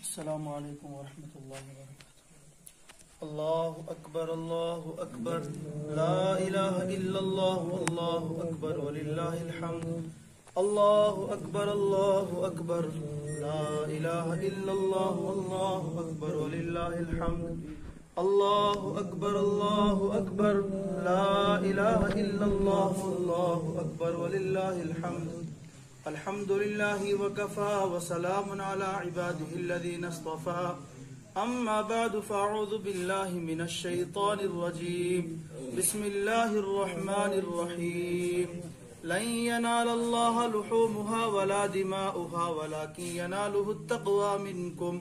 السلام علیکم ورحمۃ اللہ وبرکاتہ۔ اللہ اکبر اللہ اکبر، لا الہ الا اللہ اللہ اکبر وللہ الحمد۔ اللہ اکبر اللہ اکبر، لا الہ الا اللہ اللہ اکبر وللہ الحمد۔ اللہ اکبر اللہ اکبر، لا الہ الا اللہ اللہ اکبر وللہ الحمد۔ الحمد للہ وکفا وسلام علی عباده الذین اصطفى، اما بعد فاعوذ باللہ من الشیطان الرجیم، بسم اللہ الرحمن الرحیم۔ لن ینال اللہ لحومها ولا دماؤها ولكن ینالہ التقوی منکم،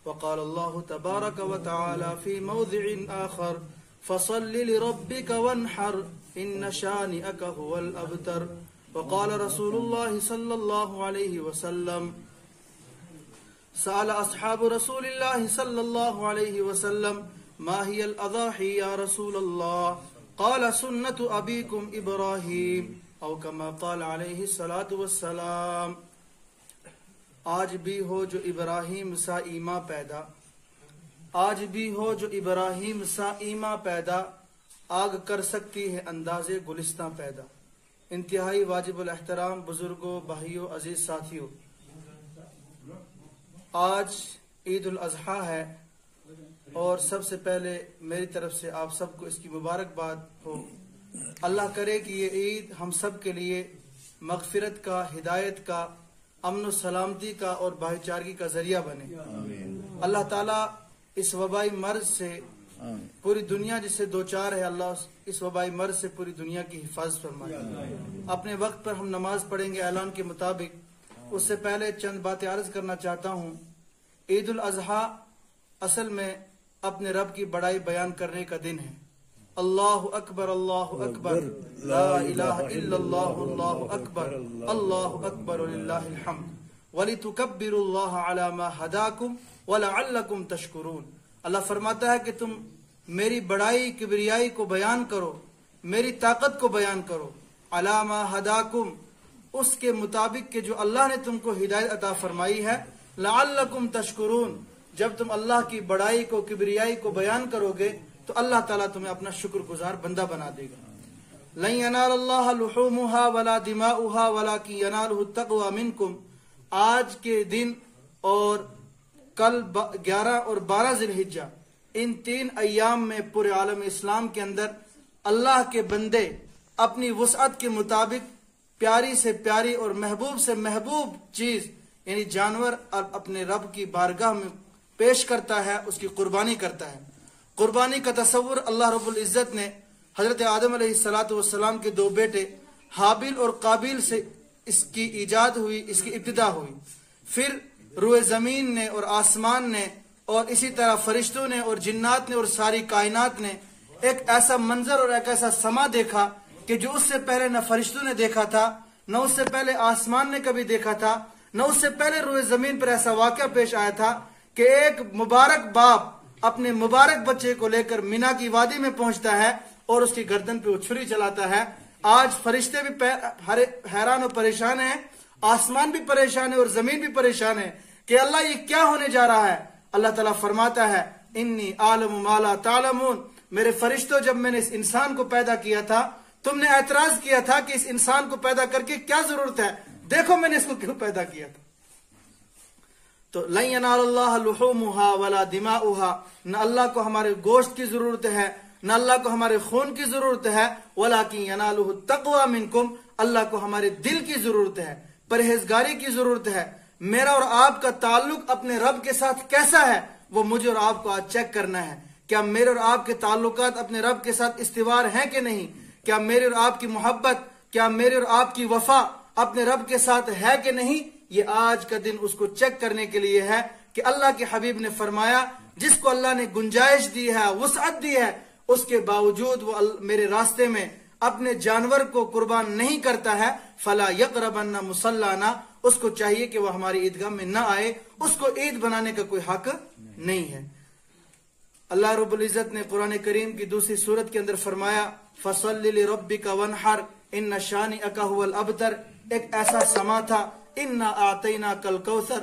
وقال اللہ تبارک وتعالی فی موضع آخر فصل لربک وانحر ان شانئک هو الابتر، وقال رسول اللہ صلی اللہ علیہ وسلم سأل اصحاب رسول اللہ صلی اللہ علیہ وسلم ما هي الاضاحی یا رسول اللہ، قال سنت ابیکم ابراہیم او کما قال علیہ الصلاة والسلام۔ آج بھی ہو جو ابراہیم سا ایما پیدا، آج بھی ہو جو ابراہیم سا ایما پیدا، آگ کر سکتی ہے انداز گلستاں پیدا۔ انتہائی واجب الاحترام بزرگوں، بھائیوں، عزیز ساتھیوں، آج عید الاضحیٰ ہے اور سب سے پہلے میری طرف سے آپ سب کو اس کی مبارکباد ہو۔ اللہ کرے کہ یہ عید ہم سب کے لیے مغفرت کا، ہدایت کا، امن و سلامتی کا اور بھائی چارگی کا ذریعہ بنے۔ اللہ تعالیٰ اس وبائی مرض سے پوری دنیا جس سے دوچار ہے، اللہ اس وبائی مرض سے پوری دنیا کی حفاظت فرمائے۔ اپنے وقت پر ہم نماز پڑھیں گے اعلان کے مطابق۔ اس سے پہلے چند باتیں عرض کرنا چاہتا ہوں۔ عید الاضحیٰ اصل میں اپنے رب کی بڑائی بیان کرنے کا دن ہے۔ اللہ اکبر اللہ اکبر، لا الہ الا اللہ اللہ اکبر، اللہ اکبر وللہ الحمد، وَلِتُكَبِّرُوا اللَّهَ عَلَى مَا هَدَاكُمْ وَلَعَلَّكُمْ تَشْكُرُونَ۔ اللہ فرماتا ہے کہ تم میری بڑائی کبریائی کو بیان کرو، میری طاقت کو بیان کرو، عَلَى مَا هَدَاكُمْ، اس کے مطابق کہ جو اللہ نے تم کو ہدایت عطا فرمائی ہے، لَعَلَّكُمْ تَشْكُرُونَ، جب تم اللہ کی بڑائی کو، کبریائی کو بیان کرو گے تو اللہ تعالیٰ تمہیں اپنا شکر گزار بندہ بنا دے گا۔ لَن يَنَالَ اللَّهَ لُحُومُهَا وَلَا دِمَاؤُهَا وَلَكِن يَنَالُهُ التَّقْوَى مِنكُمْ۔ آج کے دن اور کل 11 اور 12 ذی الحجہ، ان 3 ایام میں پورے عالم اسلام کے اندر اللہ کے بندے اپنی وسعت کے مطابق پیاری سے پیاری اور محبوب سے محبوب چیز یعنی جانور اپنے رب کی بارگاہ میں پیش کرتا ہے، اس کی قربانی کرتا ہے۔ قربانی کا تصور اللہ رب العزت نے حضرت آدم علیہ السلام کے 2 بیٹے حابیل اور قابیل سے اس کی ایجاد ہوئی، اس کی ابتدا ہوئی۔ پھر روئے زمین نے اور آسمان نے اور اسی طرح فرشتوں نے اور جنات نے اور ساری کائنات نے ایک ایسا منظر اور ایک ایسا سما دیکھا کہ جو اس سے پہلے نہ فرشتوں نے دیکھا تھا، نہ اس سے پہلے آسمان نے کبھی دیکھا تھا، نہ اس سے پہلے روئے زمین پر ایسا واقعہ پیش آیا تھا کہ ایک مبارک باپ اپنے مبارک بچے کو لے کر مینا کی وادی میں پہنچتا ہے اور اس کی گردن پہ وہ چھری چلاتا ہے۔ آج فرشتے بھی حیران و پریشان ہیں، آسمان بھی پریشان ہے اور زمین بھی پریشان ہے کہ اللہ یہ کیا ہونے جا رہا ہے۔ اللہ تعالیٰ فرماتا ہے انی عالم ما لا تعلمون، میرے فرشتوں جب میں نے اس انسان کو پیدا کیا تھا تم نے اعتراض کیا تھا کہ اس انسان کو پیدا کر کے کیا ضرورت ہے، دیکھو میں نے اس کو کیوں پیدا کیا تھا۔ تو لن ینال اللہ لحومها ولا دماؤها، نہ اللہ کو ہمارے گوشت کی ضرورت ہے، نہ اللہ کو ہمارے خون کی ضرورت ہے، ولکن ینالہ التقوی منکم، اللہ کو ہمارے دل کی ضرورت ہے، پرہیزگاری کی ضرورت ہے۔ میرا اور آپ کا تعلق اپنے رب کے ساتھ کیسا ہے وہ مجھے اور آپ کو آج چیک کرنا ہے۔ کیا میرے اور آپ کے تعلقات اپنے رب کے ساتھ استوار ہیں کہ نہیں؟ کیا میرے اور آپ کی محبت، کیا میرے اور آپ کی وفا اپنے رب کے ساتھ ہے کہ نہیں؟ یہ آج کا دن اس کو چیک کرنے کے لیے ہے کہ اللہ کے حبیب نے فرمایا جس کو اللہ نے گنجائش دی ہے، وسعت دی ہے، اس کے باوجود وہ میرے راستے میں اپنے جانور کو قربان نہیں کرتا ہے، فلا یقربن مصلانا، اس کو چاہیے کہ وہ ہماری عیدگاہ میں نہ آئے، اس کو عید بنانے کا کوئی حق نہیں ہے۔ اللہ رب العزت نے قرآن کریم کی دوسری سورت کے اندر فرمایا فَصَلِّ لِرَبِّكَ وَانْحَرْ إِنَّ شَانِئَكَ هُوَ الْأَبْتَرْ، ایک ایسا سما تھا اِنَّا أَعْطَيْنَاكَ الْكَوْثَرَ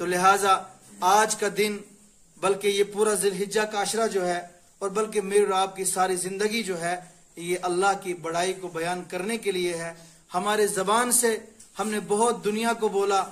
تو لہٰذا آج کا دن بلکہ یہ پورا ذی الحجہ کا عشرہ جو ہے اور بلکہ میرے اور آپ کی ساری زندگی جو ہے یہ اللہ کی بڑائی کو بیان کرنے کے لیے ہے. ہمارے زبان سے ہم نے بہت دنیا کو بولا،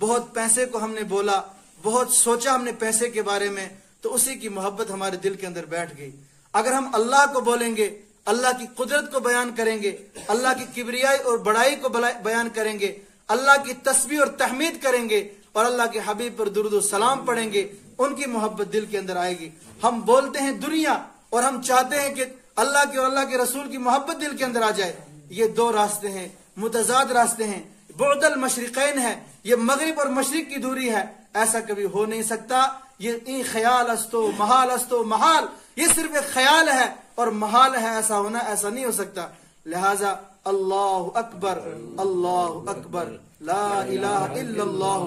بہت پیسے کو ہم نے بولا، بہت سوچا ہم نے پیسے کے بارے میں، تو اسی کی محبت ہمارے دل کے اندر بیٹھ گئی. اگر ہم اللہ کو بولیں گے، اللہ کی قدرت کو بیان کریں گے، اللہ کی کبریائی اور بڑائی کو بیان کریں گے، اللہ کی تسبیح اور تحمید کریں گے اور اللہ کے حبیب پر درود و سلام پڑھیں گے، ان کی محبت دل کے اندر آئے گی. ہم بولتے ہیں دنیا اور ہم چاہتے ہیں کہ اللہ کی اور اللہ کے رسول کی محبت دل کے اندر آ جائے. یہ دو راستے ہیں، متضاد راستے ہیں، بعد المشرقین ہے، یہ مغرب اور مشرق کی دوری ہے. ایسا کبھی ہو نہیں سکتا. یہ خیال استو محال استو محال، یہ صرف ایک خیال ہے اور محال ہے ایسا ہونا، ایسا نہیں ہو سکتا. لہذا اللہ اکبر، اللہ اکبر، لا الہ الا اللہ،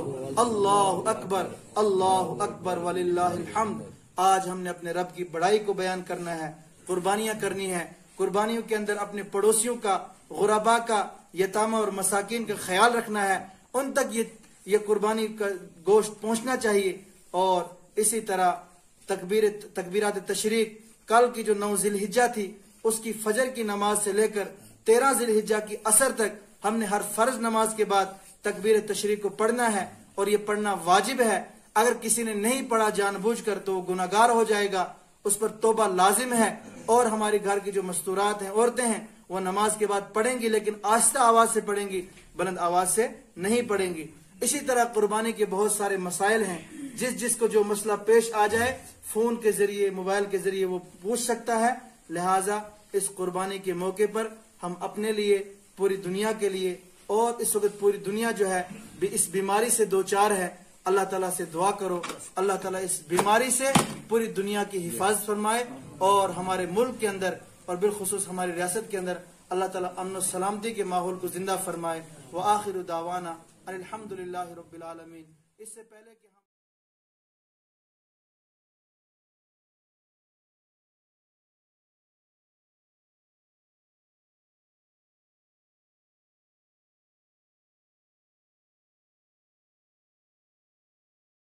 اللہ اکبر وللہ الحمد. آج ہم نے اپنے رب کی بڑائی کو بیان کرنا ہے، قربانیاں کرنی ہے. قربانیوں کے اندر اپنے پڑوسیوں کا، غربا کا، یتامہ اور مساکین کا خیال رکھنا ہے. ان تک یہ قربانی کا گوشت پہنچنا چاہیے. اور اسی طرح تکبیرات تشریق، کل کی جو 9 ذی الحجہ تھی اس کی فجر کی نماز سے لے کر 13 ذی الحجہ کی عصر تک ہم نے ہر فرض نماز کے بعد تکبیر تشریق کو پڑھنا ہے اور یہ پڑھنا واجب ہے. اگر کسی نے نہیں پڑھا جان بوجھ کر تو وہ گناہگار ہو جائے گا، اس پر توبہ لازم ہے. اور ہمارے گھر کی جو مستورات ہیں، عورتیں ہیں، وہ نماز کے بعد پڑھیں گی لیکن آہستہ آواز سے پڑھیں گی، بلند آواز سے نہیں پڑھیں گی. اسی طرح قربانی کے بہت سارے مسائل ہیں. جس کو جو مسئلہ پیش آ جائے فون کے ذریعے، موبائل کے ذریعے وہ پوچھ سکتا ہے. لہٰذا اس قربانی کے موقع پر ہم اپنے لیے، پوری دنیا کے لیے، اور اس وقت پوری دنیا جو ہے اس بیماری سے دوچار ہے، اللہ تعالیٰ سے دعا کرو اللہ تعالیٰ اس بیماری سے پوری دنیا کی حفاظت فرمائے اور ہمارے ملک کے اندر اور بالخصوص ہماری ریاست کے اندر اللہ تعالیٰ امن و سلامتی کے ماحول کو زندہ فرمائے. وآخر دعوانا الحمدللہ رب العالمین. اس سے پہلے کہ